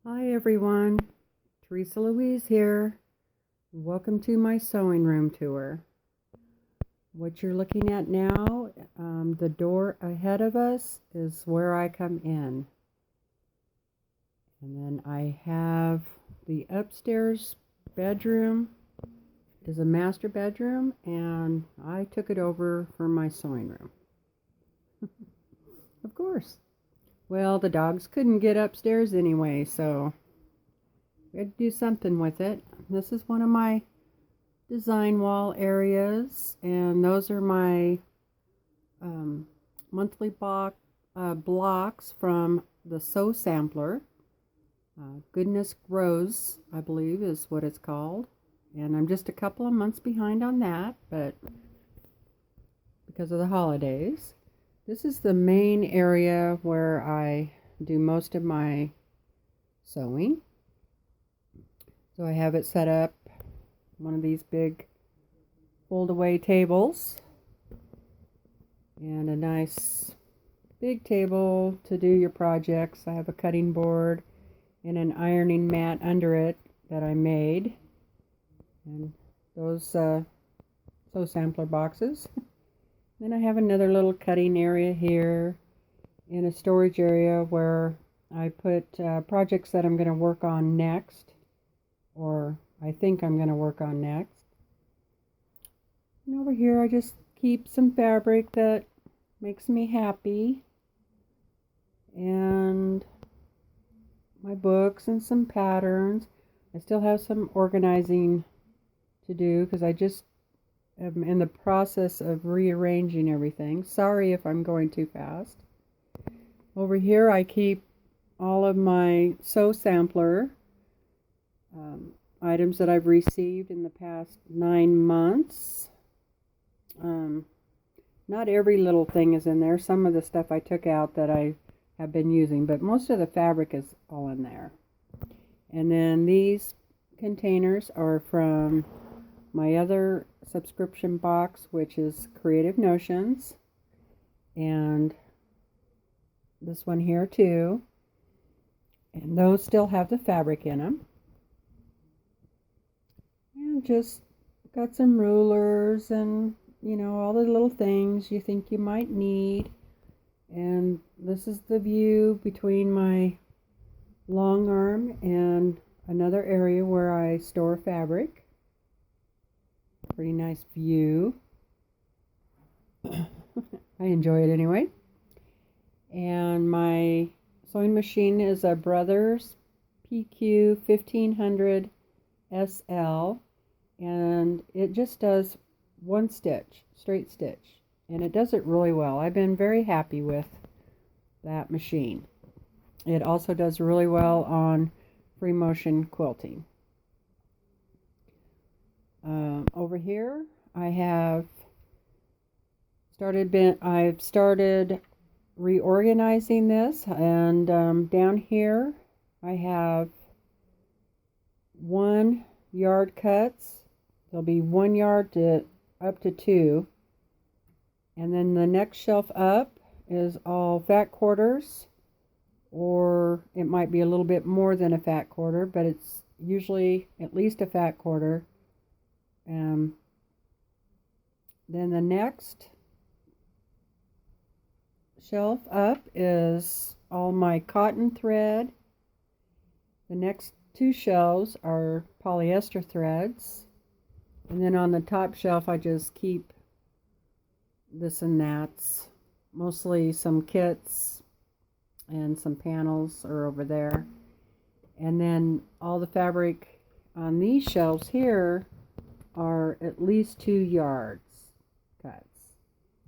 Hi everyone, Teresa Louise here. Welcome to my sewing room tour. What you're looking at now, the door ahead of us is where I come in. And then I have the upstairs bedroom is a master bedroom, and I took it over for my sewing room. Of course. Well, the dogs couldn't get upstairs anyway, so we had to do something with it. This is one of my design wall areas, and those are my monthly blocks from the Sew Sampler. Goodness Grows, I believe, is what it's called. And I'm just a couple of months behind on that, but because of the holidays. This is the main area where I do most of my sewing. So I have it set up, one of these big fold-away tables, and a nice big table to do your projects. I have a cutting board and an ironing mat under it that I made, and those Sew Sampler boxes. Then I have another little cutting area here in a storage area where I put projects that I'm going to work on next, or I think I'm going to work on next. And over here I just keep some fabric that makes me happy, and my books and some patterns. I still have some organizing to do because I just am in the process of rearranging everything. Sorry if I'm going too fast. Over here I keep all of my Sew Sampler items that I've received in the past 9 months. Not every little thing is in there. Some of the stuff I took out that I have been using, but most of the fabric is all in there. And then these containers are from my other subscription box, which is Creative Notions, and this one here too, and those still have the fabric in them. And just got some rulers and all the little things you think you might need. And this is the view between my Longarm and another area where I store fabric. Pretty nice view. I enjoy it anyway. And my sewing machine is a Brothers PQ 1500 SL, and it just does one stitch, straight stitch, and it does it really well. I've been very happy with that machine. It also does really well on free motion quilting. Over here I have I've started reorganizing this, and down here I have 1 yard cuts. There'll be 1 yard to up to 2, and then the next shelf up is all fat quarters, or it might be a little bit more than a fat quarter, but it's usually at least a fat quarter. Then the next shelf up is all my cotton thread. The next 2 shelves are polyester threads, and then on the top shelf I just keep this and that's, mostly some kits, and some panels are over there. And then all the fabric on these shelves here are at least 2 yards cuts.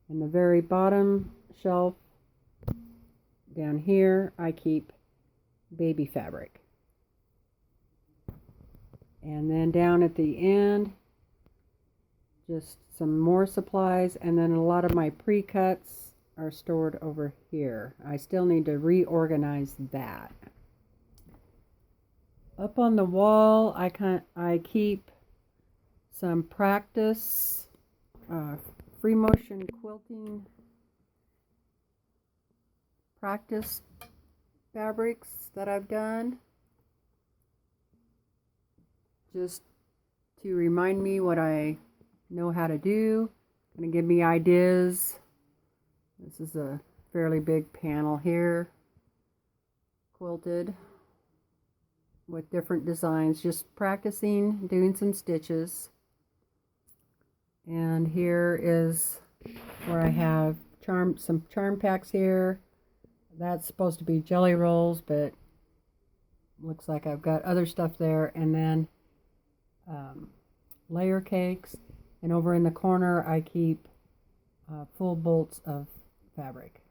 And the very bottom shelf down here I keep baby fabric. And then down at the end, just some more supplies, and then a lot of my pre-cuts are stored over here. I still need to reorganize that. Up on the wall I keep some practice free motion quilting practice fabrics that I've done. just to remind me what I know how to do, going to give me ideas. This is a fairly big panel here, quilted with different designs, just practicing doing some stitches. And here is where I have some charm packs here. That's supposed to be jelly rolls, but looks like I've got other stuff there. And then layer cakes. And over in the corner I keep full bolts of fabric.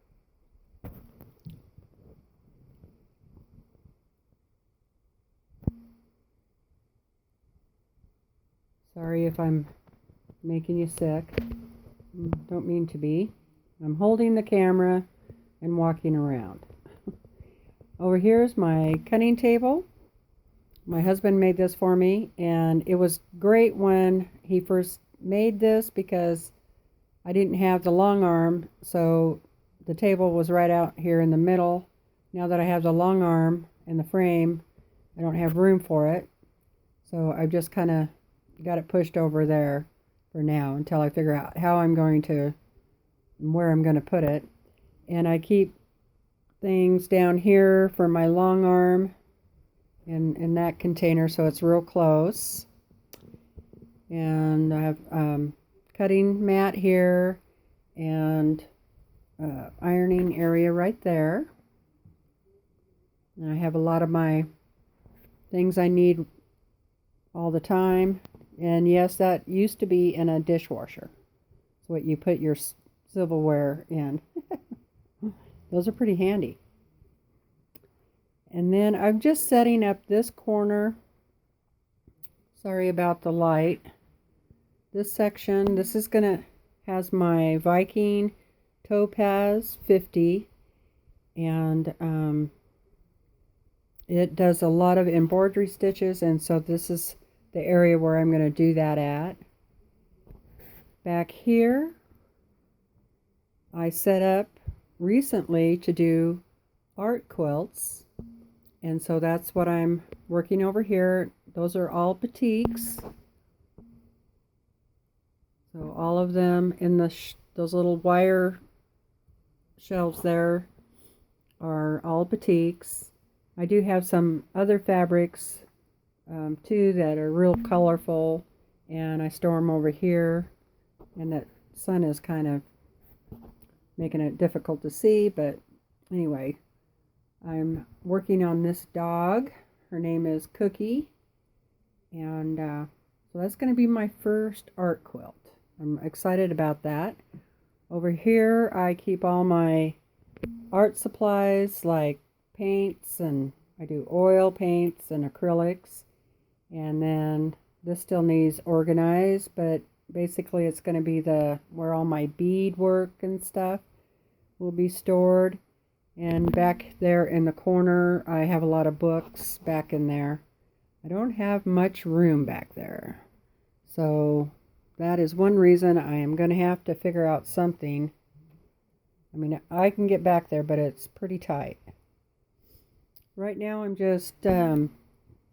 Sorry if I'm making you sick. Don't mean to be. I'm holding the camera and walking around. Over here is my cutting table. My husband made this for me, and it was great when he first made this because I didn't have the long arm, so the table was right out here in the middle. Now that I have the long arm and the frame, I don't have room for it, so I've just kind of got it pushed over there for now until I figure out how I'm going to, where I'm going to put it. And I keep things down here for my long arm in that container, so it's real close. And I have cutting mat here and ironing area right there. And I have a lot of my things I need all the time. And yes, that used to be in a dishwasher. It's what you put your silverware in. Those are pretty handy. And then I'm just setting up this corner. Sorry about the light. This section, this is has my Viking Topaz 50, and it does a lot of embroidery stitches, and so this is the area where I'm going to do that at. Back here, I set up recently to do art quilts, and so that's what I'm working over here. Those are all batiks. So all of them in those little wire shelves there are all batiks. I do have some other fabrics too that are real colorful, and I store them over here. And that sun is kind of making it difficult to see, but anyway, I'm working on this dog. Her name is Cookie, and so that's going to be my first art quilt. I'm excited about that. Over here I keep all my art supplies like paints, and I do oil paints and acrylics. And then this still needs organized, but basically it's going to be where all my bead work and stuff will be stored. And back there in the corner I have a lot of books back in there. I don't have much room back there, so that is one reason I am going to have to figure out something. I mean, I can get back there, but it's pretty tight. Right now I'm just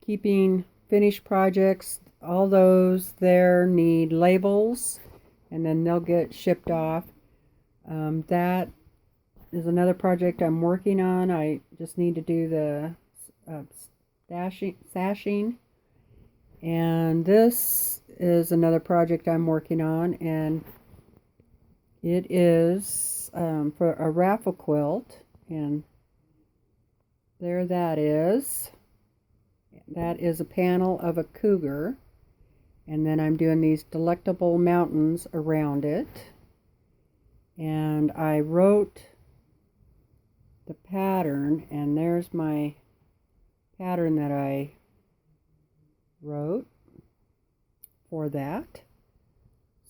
keeping finished projects. All those there need labels, and then they'll get shipped off. That is another project I'm working on. I just need to do the sashing. And this is another project I'm working on, and it is for a raffle quilt, and there that is. That is a panel of a cougar, and then I'm doing these delectable mountains around it. And I wrote the pattern, and there's my pattern that I wrote for that.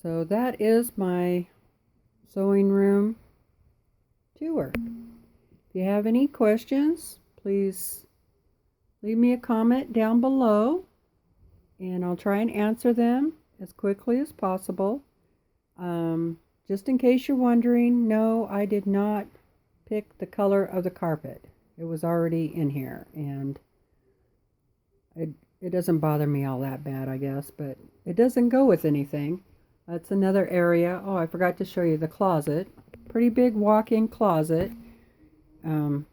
So that is my sewing room tour. If you have any questions, please leave me a comment down below, and I'll try and answer them as quickly as possible. Just in case you're wondering, no, I did not pick the color of the carpet. It was already in here, and it doesn't bother me all that bad, I guess, but it doesn't go with anything. That's another area. Oh, I forgot to show you the closet. Pretty big walk-in closet. Let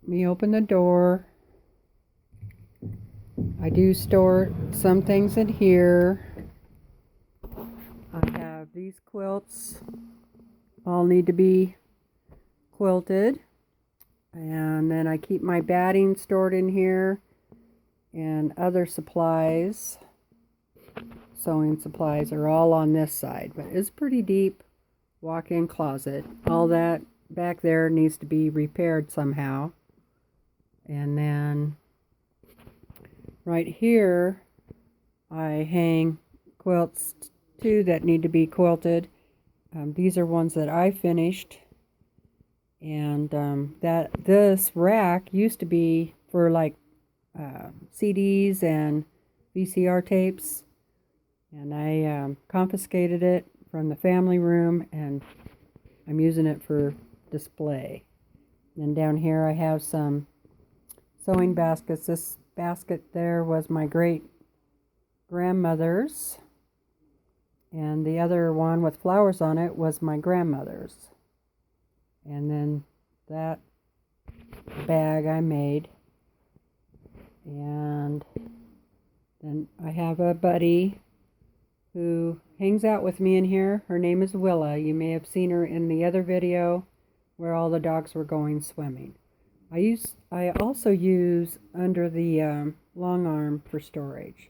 me open the door. I do store some things in here. I have these quilts. All need to be quilted. And then I keep my batting stored in here and other supplies. Sewing supplies are all on this side, but it's pretty deep walk-in closet. All that back there needs to be repaired somehow. And then right here I hang quilts too that need to be quilted. These are ones that I finished, and this rack used to be for like CDs and VCR tapes, and I confiscated it from the family room, and I'm using it for display. And down here I have some sewing baskets. This basket there was my great grandmother's, and the other one with flowers on it was my grandmother's. And then that bag I made. And then I have a buddy who hangs out with me in here. Her name is Willa. You may have seen her in the other video where all the dogs were going swimming. I also use under the Longarm for storage.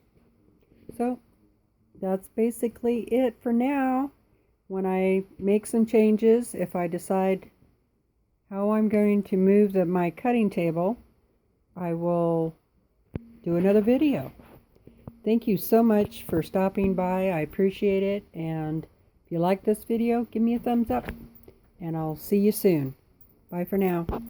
So that's basically it for now. When I make some changes, if I decide how I'm going to move my cutting table, I will do another video. Thank you so much for stopping by. I appreciate it. And if you like this video, give me a thumbs up. And I'll see you soon. Bye for now.